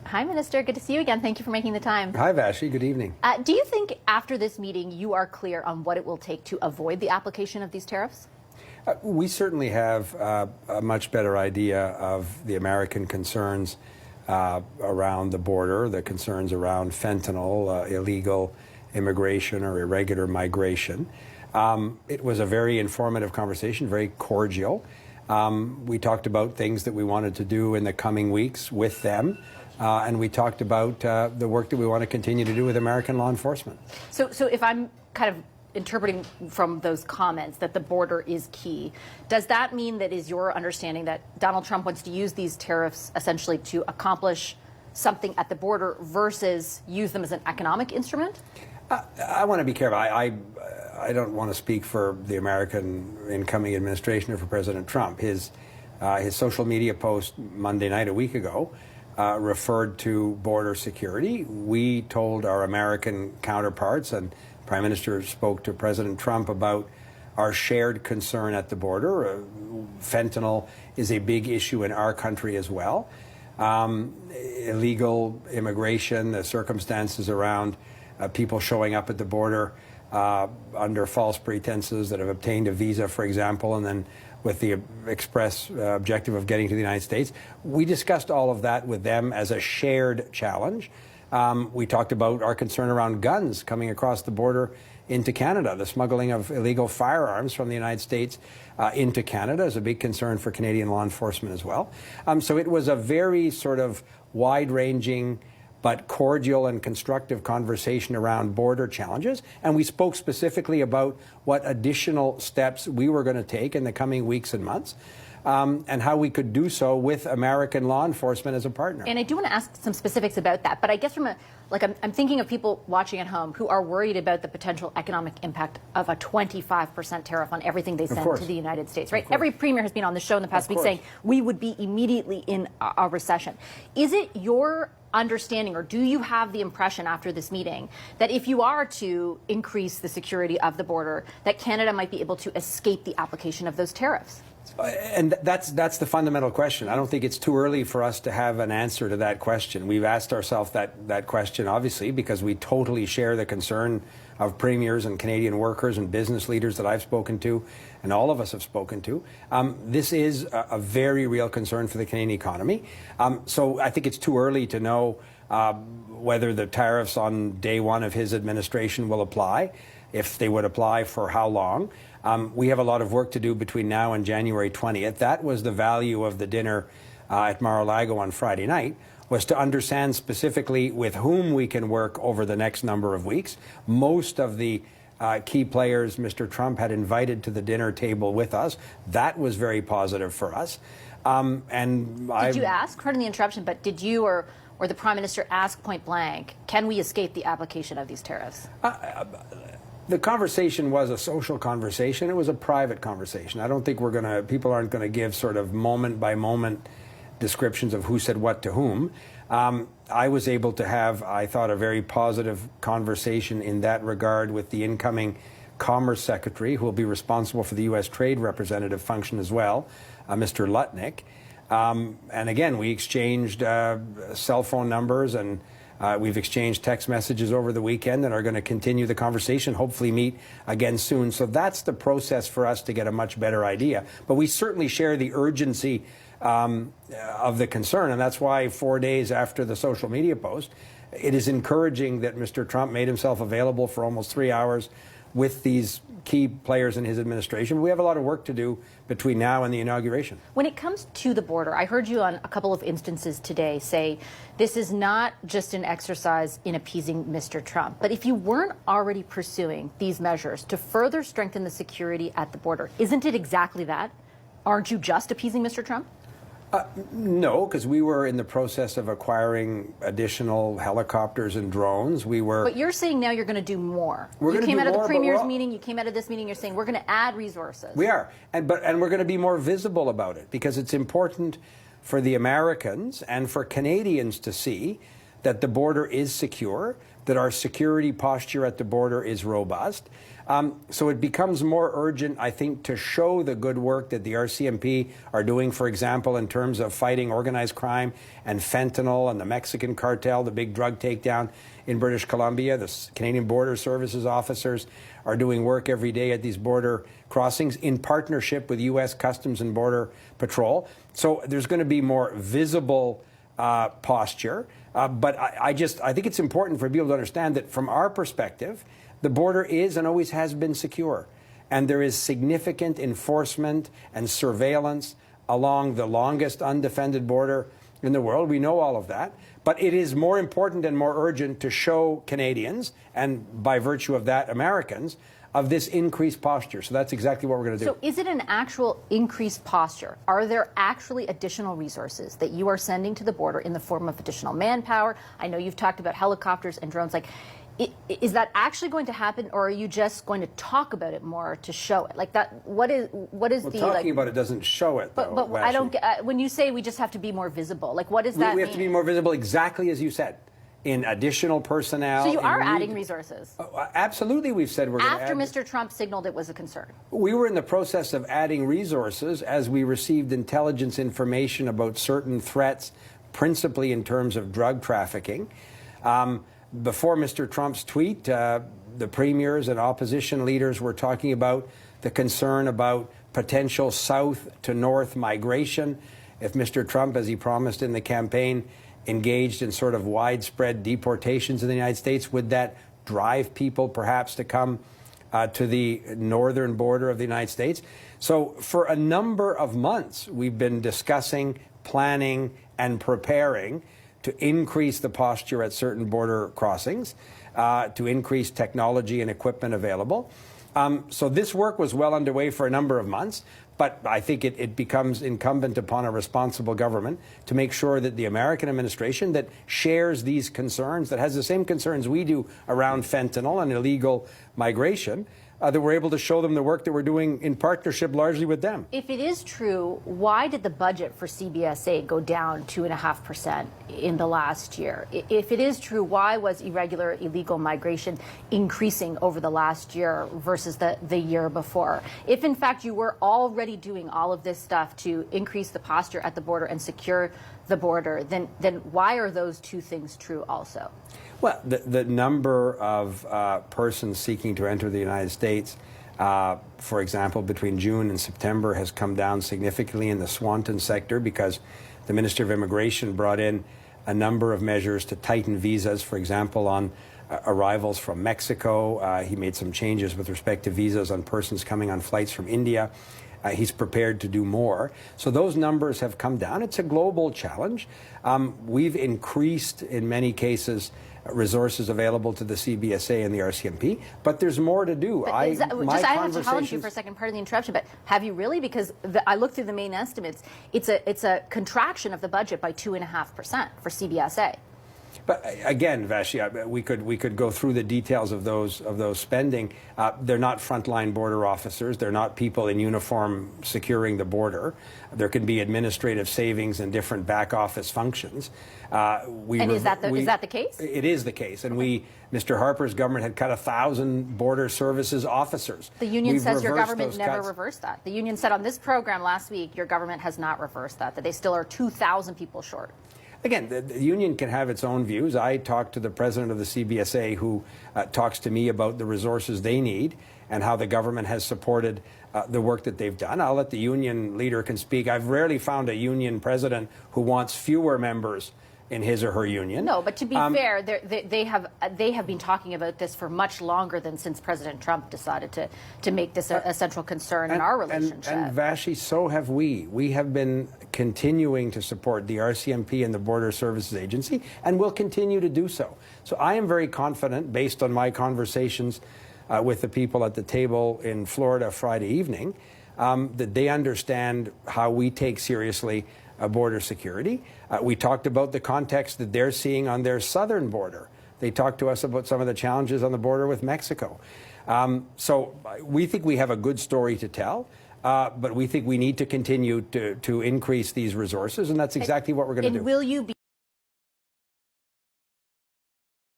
Hi, Minister. Good to see you again. Thank you for making the time. Hi, Vassy. Good evening. Do you think after this meeting you are clear on what it will take to avoid the application of these tariffs? We certainly have a much better idea of the American concerns around the border, the concerns around fentanyl, illegal immigration or irregular migration. It was a very informative conversation, very cordial. We talked about things that we wanted to do in the coming weeks with them. And we talked about the work that we want to continue to do with American law enforcement. So if I'm kind of interpreting from those comments that the border is key, does that mean that is your understanding that Donald Trump wants to use these tariffs essentially to accomplish something at the border versus use them as an economic instrument? I want to be careful. I don't want to speak for the American incoming administration or for President Trump. His social media post Monday night, a week ago, referred to border security. We told our American counterparts, and Prime Minister spoke to President Trump about our shared concern at the border. Fentanyl is a big issue in our country as well. Illegal immigration, the circumstances around people showing up at the border under false pretenses that have obtained a visa, for example, and then with the express objective of getting to the United States. We discussed all of that with them as a shared challenge. We talked about our concern around guns coming across the border into Canada. The smuggling of illegal firearms from the United States into Canada is a big concern for Canadian law enforcement as well. So it was a very sort of wide-ranging but cordial and constructive conversation around border challenges. And we spoke specifically about what additional steps we were going to take in the coming weeks and months, and how we could do so with American law enforcement as a partner. And I do want to ask some specifics about that, but I guess from I'm thinking of people watching at home who are worried about the potential economic impact of a 25% tariff on everything they send to the United States, right? Every premier has been on the show in the past week saying we would be immediately in a recession. Is it your understanding, or do you have the impression after this meeting that if you are to increase the security of the border, that Canada might be able to escape the application of those tariffs? And that's the fundamental question. I don't think it's too early for us to have an answer to that question. We've asked ourselves that question, obviously, because we totally share the concern of premiers and Canadian workers and business leaders that I've spoken to, and all of us have spoken to. This is a very real concern for the Canadian economy. So I think it's too early to know whether the tariffs on day one of his administration will apply, if they would apply, for how long. We have a lot of work to do between now and January 20th. That was the value of the dinner at Mar-a-Lago on Friday night, was to understand specifically with whom we can work over the next number of weeks. Most of the key players Mr. Trump had invited to the dinner table with us. That was very positive for us. Did you ask, pardon the interruption, but did you or the Prime Minister ask point blank, can we escape the application of these tariffs? The conversation was a social conversation. It was a private conversation. I don't think people aren't going to give sort of moment by moment descriptions of who said what to whom. I was able to have, I thought, a very positive conversation in that regard with the incoming Commerce Secretary, who will be responsible for the U.S. Trade Representative function as well, Mr. Lutnick. And again, we exchanged cell phone numbers, and we've exchanged text messages over the weekend and are going to continue the conversation, hopefully meet again soon. So that's the process for us to get a much better idea. But we certainly share the urgency of the concern, and that's why 4 days after the social media post, it is encouraging that Mr. Trump made himself available for almost 3 hours with these key players in his administration. We have a lot of work to do between now and the inauguration. When it comes to the border, I heard you on a couple of instances today say this is not just an exercise in appeasing Mr. Trump. But if you weren't already pursuing these measures to further strengthen the security at the border, isn't it exactly that? Aren't you just appeasing Mr. Trump? No, because we were in the process of acquiring additional helicopters and drones. But you're saying now you're going to do more. You came out of the Premier's meeting, you came out of this meeting, you're saying we're going to add resources. We are, and we're going to be more visible about it, because it's important for the Americans and for Canadians to see that the border is secure, that our security posture at the border is robust. So it becomes more urgent, I think, to show the good work that the RCMP are doing, for example, in terms of fighting organized crime and fentanyl and the Mexican cartel, the big drug takedown in British Columbia. The Canadian Border Services officers are doing work every day at these border crossings in partnership with U.S. Customs and Border Patrol. So there's going to be more visible posture. But I think it's important for people to understand that from our perspective, the border is and always has been secure. And there is significant enforcement and surveillance along the longest undefended border in the world. We know all of that. But it is more important and more urgent to show Canadians, and by virtue of that, Americans, of this increased posture. So that's exactly what we're going to do. So is it an actual increased posture? Are there actually additional resources that you are sending to the border in the form of additional manpower? I know you've talked about helicopters and drones. Like, is that actually going to happen, or are you just going to talk about it more to show it? Like that, what is the talking about it doesn't show it, though. But I don't get, when you say we just have to be more visible, like what does that mean? We have to be more visible, exactly as you said, in additional personnel. So you are adding resources? Absolutely, we've said we're going to add. After Mr. Trump signaled it was a concern. We were in the process of adding resources as we received intelligence information about certain threats, principally in terms of drug trafficking. Before Mr. Trump's tweet, the premiers and opposition leaders were talking about the concern about potential south to north migration. If Mr. Trump, as he promised in the campaign, engaged in sort of widespread deportations in the United States, would that drive people perhaps to come to the northern border of the United States? So for a number of months, we've been discussing, planning, and preparing to increase the posture at certain border crossings, to increase technology and equipment available. So this work was well underway for a number of months, but I think it becomes incumbent upon a responsible government to make sure that the American administration that shares these concerns, that has the same concerns we do around fentanyl and illegal migration, that we're able to show them the work that we're doing in partnership largely with them. If it is true, why did the budget for CBSA go down 2.5% in the last year? If it is true, why was irregular illegal migration increasing over the last year versus the year before? If in fact you were already doing all of this stuff to increase the posture at the border and secure the border, then why are those two things true also? Well, the number of persons seeking to enter the United States, for example, between June and September has come down significantly in the Swanton sector because the Minister of Immigration brought in a number of measures to tighten visas, for example, on arrivals from Mexico. He made some changes with respect to visas on persons coming on flights from India. He's prepared to do more. So those numbers have come down. It's a global challenge. We've increased, in many cases, resources available to the CBSA and the RCMP, but there's more to do. I have to challenge you for a second, part of the interruption, but have you really? Because I looked through the main estimates. It's a contraction of the budget by 2.5% for CBSA. But again, Vassy, we could go through the details of those spending. They're not frontline border officers. They're not people in uniform securing the border. There can be administrative savings and different back office functions. Is that the case? It is the case, and Mr. Harper's government had cut 1,000 border services officers. The union says your government never reversed that. The union said on this program last week your government has not reversed that they still are 2,000 people short. Again, the union can have its own views. I talked to the president of the CBSA who talks to me about the resources they need and how the government has supported the work that they've done. I'll let the union leader can speak. I've rarely found a union president who wants fewer members in his or her union. No, but to be fair, they have been talking about this for much longer than since President Trump decided to make this a central concern in our relationship. And Vassy, so have we. We have been continuing to support the RCMP and the Border Services Agency, and will continue to do so. So I am very confident, based on my conversations with the people at the table in Florida Friday evening, that they understand how we take seriously border security. We talked about the context that they're seeing on their southern border. They talked to us about some of the challenges on the border with Mexico. So we think we have a good story to tell, but we think we need to continue to increase these resources, and that's exactly what we're going to do. Will you be